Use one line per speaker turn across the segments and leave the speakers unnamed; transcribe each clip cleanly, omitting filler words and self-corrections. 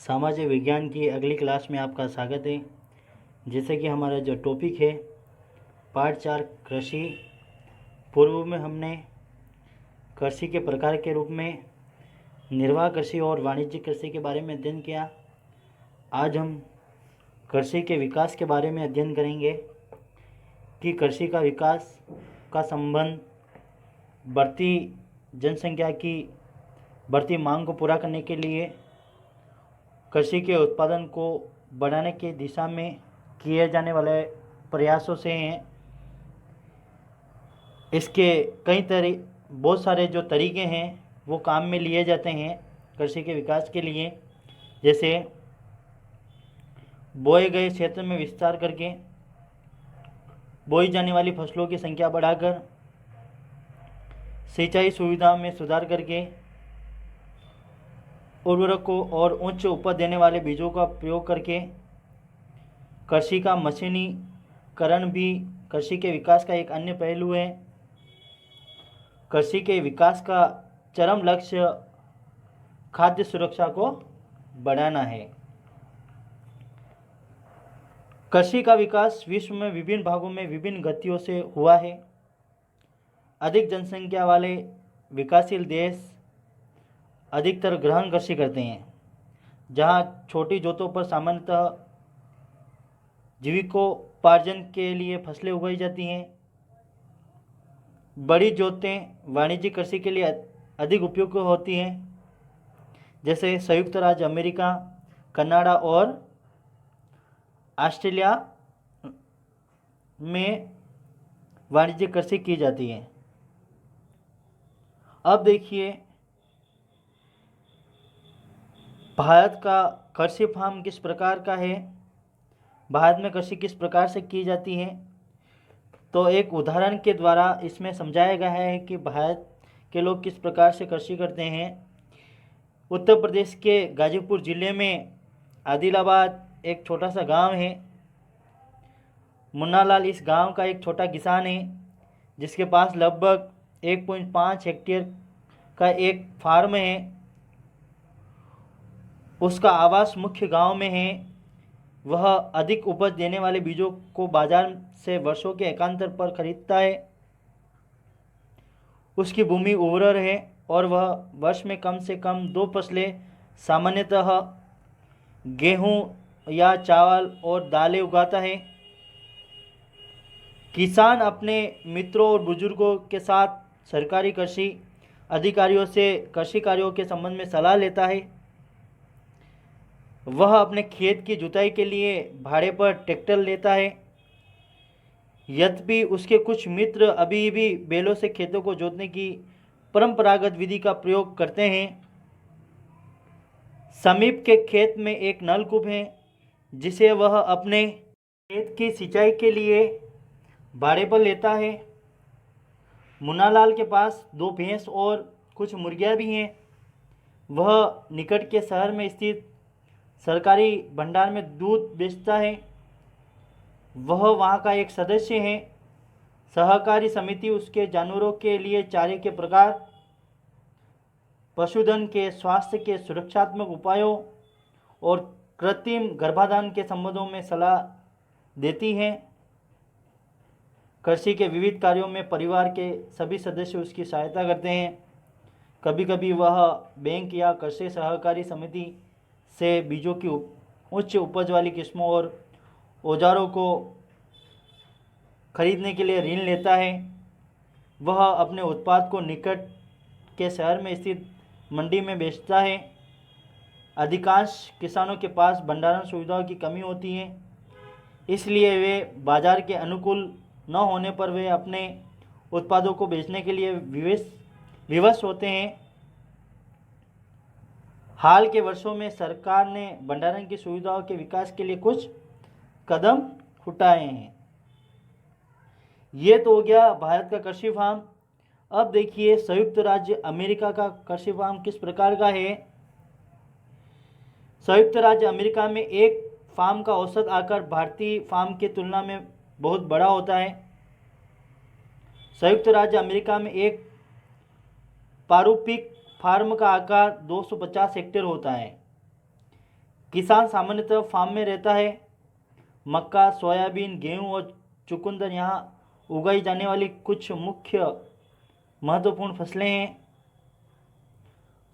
सामाजिक विज्ञान की अगली क्लास में आपका स्वागत है। जैसे कि हमारा जो टॉपिक है पार्ट 4 कृषि। पूर्व में हमने कृषि के प्रकार के रूप में निर्वाह कृषि और वाणिज्यिक कृषि के बारे में अध्ययन किया। आज हम कृषि के विकास के बारे में अध्ययन करेंगे कि कृषि का विकास का संबंध बढ़ती जनसंख्या की बढ़ती मांग को पूरा करने के लिए कृषि के उत्पादन को बढ़ाने की दिशा में किए जाने वाले प्रयासों से हैं। इसके बहुत सारे जो तरीके हैं वो काम में लिए जाते हैं कृषि के विकास के लिए। जैसे बोए गए क्षेत्र में विस्तार करके, बोई जाने वाली फसलों की संख्या बढ़ाकर, सिंचाई सुविधाओं में सुधार करके, उर्वरकों और उच्च उपज देने वाले बीजों का प्रयोग करके। कृषि का मशीनीकरण भी कृषि के विकास का एक अन्य पहलू है। कृषि के विकास का चरम लक्ष्य खाद्य सुरक्षा को बढ़ाना है। कृषि का विकास विश्व में विभिन्न भागों में विभिन्न गतियों से हुआ है। अधिक जनसंख्या वाले विकासशील देश अधिकतर गहन कृषि करते हैं, जहां छोटी जोतों पर सामान्यतः जीविकोपार्जन के लिए फसलें उगाई जाती हैं। बड़ी जोतें वाणिज्यिक कृषि के लिए अधिक उपयुक्त होती हैं, जैसे संयुक्त राज्य अमेरिका, कनाडा और ऑस्ट्रेलिया में वाणिज्यिक कृषि की जाती है। अब देखिए भारत का कृषि फार्म किस प्रकार का है, भारत में कृषि किस प्रकार से की जाती है। तो एक उदाहरण के द्वारा इसमें समझाया गया है कि भारत के लोग किस प्रकार से कृषि करते हैं। उत्तर प्रदेश के गाजीपुर ज़िले में आदिलाबाद एक छोटा सा गांव है। मुन्नालाल इस गांव का एक छोटा किसान है, जिसके पास लगभग 1.5 हेक्टेयर का एक फार्म है। उसका आवास मुख्य गांव में है। वह अधिक उपज देने वाले बीजों को बाजार से वर्षों के एकांतर पर खरीदता है। उसकी भूमि उर्वर है और वह वर्ष में कम से कम 2 फसलें, सामान्यतः गेहूं या चावल और दालें उगाता है। किसान अपने मित्रों और बुजुर्गों के साथ सरकारी कृषि अधिकारियों से कृषि कार्यों के संबंध में सलाह लेता है। वह अपने खेत की जुताई के लिए भाड़े पर ट्रैक्टर लेता है। यद्यपि उसके कुछ मित्र अभी भी बैलों से खेतों को जोतने की परंपरागत विधि का प्रयोग करते हैं। समीप के खेत में एक नलकूप है, जिसे वह अपने खेत की सिंचाई के लिए भाड़े पर लेता है। मुन्नालाल के पास 2 भैंस और कुछ मुर्गियां भी हैं। वह निकट के शहर में स्थित सरकारी भंडार में दूध बेचता है। वह वहाँ का एक सदस्य है। सहकारी समिति उसके जानवरों के लिए चारे के प्रकार, पशुधन के स्वास्थ्य के सुरक्षात्मक उपायों और कृत्रिम गर्भाधान के संबंधों में सलाह देती है। कृषि के विविध कार्यों में परिवार के सभी सदस्य उसकी सहायता करते हैं। कभी कभी वह बैंक या कृषि सहकारी समिति से बीजों की उच्च उपज वाली किस्मों और औजारों को खरीदने के लिए ऋण लेता है। वह अपने उत्पाद को निकट के शहर में स्थित मंडी में बेचता है। अधिकांश किसानों के पास भंडारण सुविधाओं की कमी होती है, इसलिए वे बाजार के अनुकूल न होने पर वे अपने उत्पादों को बेचने के लिए विवश होते हैं। हाल के वर्षों में सरकार ने भंडारण की सुविधाओं के विकास के लिए कुछ कदम उठाए हैं। ये तो हो गया भारत का कृषि फार्म। अब देखिए संयुक्त राज्य अमेरिका का कृषि फार्म किस प्रकार का है। संयुक्त राज्य अमेरिका में एक फार्म का औसत आकार भारतीय फार्म की तुलना में बहुत बड़ा होता है। संयुक्त राज्य अमेरिका में एक पारूपिक फार्म का आकार 250 हेक्टेयर होता है। किसान सामान्यतः फार्म में रहता है। मक्का, सोयाबीन, गेहूं और चुकंदर यहाँ उगाई जाने वाली कुछ मुख्य महत्वपूर्ण फसलें हैं।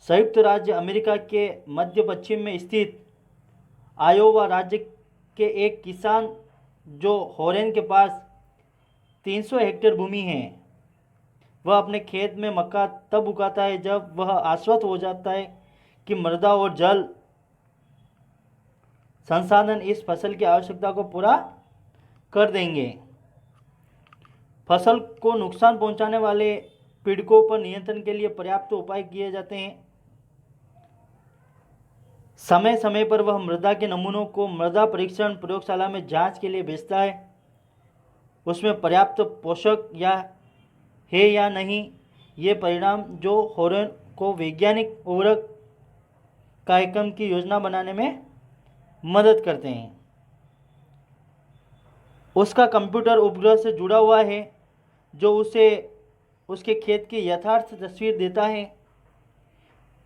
संयुक्त राज्य अमेरिका के मध्य पश्चिम में स्थित आयोवा राज्य के एक किसान जो होरेन के पास 300 हेक्टेयर भूमि है, वह अपने खेत में मक्का तब उगाता है जब वह आश्वस्त हो जाता है कि मृदा और जल संसाधन इस फसल की आवश्यकता को पूरा कर देंगे। फसल को नुकसान पहुंचाने वाले पीड़कों पर नियंत्रण के लिए पर्याप्त उपाय किए जाते हैं। समय समय पर वह मृदा के नमूनों को मृदा परीक्षण प्रयोगशाला में जांच के लिए भेजता है। उसमें पर्याप्त पोषक है या नहीं, ये परिणाम जो होरेन को वैज्ञानिक उर्वरक कार्यक्रम की योजना बनाने में मदद करते हैं। उसका कंप्यूटर उपग्रह से जुड़ा हुआ है जो उसे उसके खेत की यथार्थ तस्वीर देता है।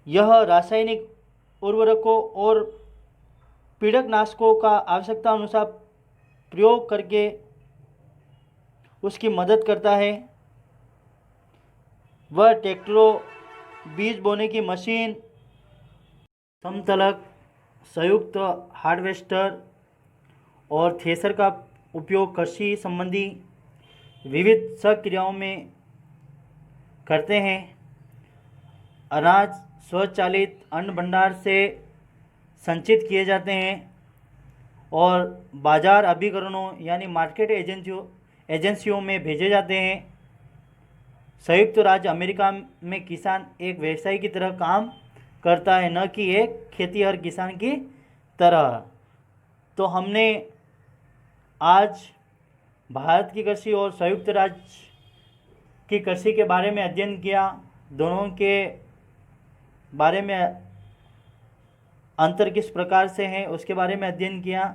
यह रासायनिक उर्वरकों और पीड़कनाशकों का आवश्यकता अनुसार प्रयोग करके उसकी मदद करता है। वह ट्रैक्टरों, बीज बोने की मशीन, समतलक, संयुक्त हार्वेस्टर और थ्रेसर का उपयोग कृषि संबंधी विविध सक्रियाओं में करते हैं। अनाज स्वचालित अन्न भंडार से संचित किए जाते हैं और बाजार अभिकरणों यानी मार्केट एजेंसियों में भेजे जाते हैं। संयुक्त राज्य अमेरिका में किसान एक व्यवसायी की तरह काम करता है, न कि एक खेतीहर किसान की तरह। तो हमने आज भारत की कृषि और संयुक्त राज्य की कृषि के बारे में अध्ययन किया। दोनों के बारे में अंतर किस प्रकार से है उसके बारे में अध्ययन किया।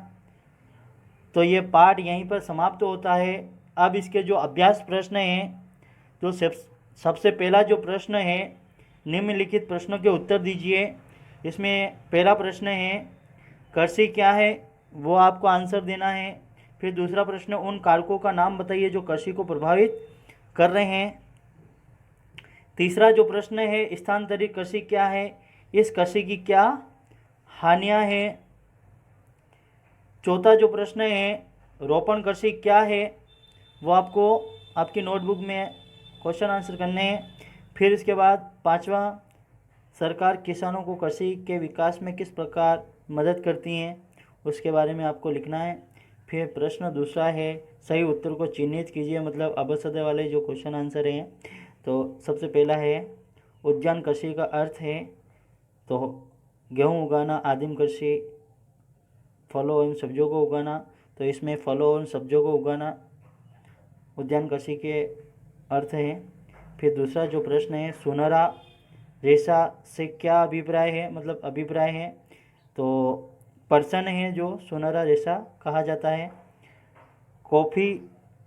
तो ये पाठ यहीं पर समाप्त होता है। अब इसके जो अभ्यास प्रश्न हैं, तो सबसे पहला जो प्रश्न है, निम्नलिखित प्रश्नों के उत्तर दीजिए। इसमें पहला प्रश्न है कृषि क्या है, वो आपको आंसर देना है। फिर दूसरा प्रश्न, उन कारकों का नाम बताइए जो कृषि को प्रभावित कर रहे हैं। तीसरा जो प्रश्न है स्थानांतरित कृषि क्या है, इस कृषि की क्या हानियां हैं। चौथा जो प्रश्न है रोपण कृषि क्या है, वो आपको आपकी नोटबुक में क्वेश्चन आंसर करने हैं। फिर इसके बाद पांचवा, सरकार किसानों को कृषि के विकास में किस प्रकार मदद करती हैं, उसके बारे में आपको लिखना है। फिर प्रश्न दूसरा है सही उत्तर को चिन्हित कीजिए, मतलब अबसद वाले जो क्वेश्चन आंसर हैं। तो सबसे पहला है उद्यान कृषि का अर्थ है तो गेहूँ उगाना, आदिम कृषि फलों एवं सब्जियों को उगाना, तो इसमें फलों एवं सब्जियों को उगाना उद्यान कृषि के अर्थ है। फिर दूसरा जो प्रश्न है सुनहरा रेशा से क्या अभिप्राय है, मतलब अभिप्राय है तो पर्सन है जो सुनहरा रेशा कहा जाता है। कॉफ़ी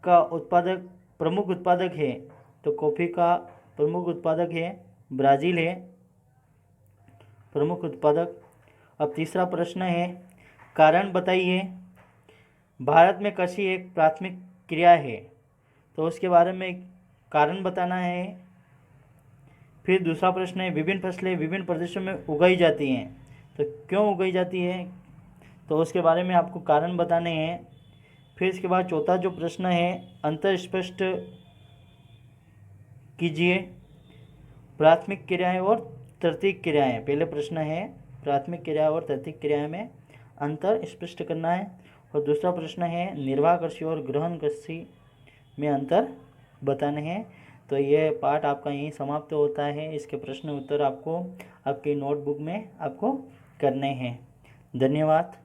का उत्पादक प्रमुख उत्पादक है, तो कॉफ़ी का प्रमुख उत्पादक है ब्राज़ील है प्रमुख उत्पादक। अब तीसरा प्रश्न है कारण बताइए। भारत में कृषि एक प्राथमिक क्रिया है, तो उसके बारे में कारण बताना है। फिर दूसरा प्रश्न है विभिन्न फसलें विभिन्न प्रदेशों में उगाई जाती हैं, तो क्यों उगाई जाती है, तो उसके बारे में आपको कारण बताने हैं। फिर इसके बाद चौथा जो प्रश्न है अंतर स्पष्ट कीजिए प्राथमिक क्रियाएं और तृतीयक क्रियाएं। पहले प्रश्न है प्राथमिक क्रिया और तृतीयक क्रियाएं में अंतर स्पष्ट करना है। और दूसरा प्रश्न है निर्वाह कृषि और गहन कृषि में अंतर बताने हैं। तो यह पाठ आपका यहीं समाप्त होता है। इसके प्रश्न उत्तर आपको आपकी नोटबुक में आपको करने हैं। धन्यवाद।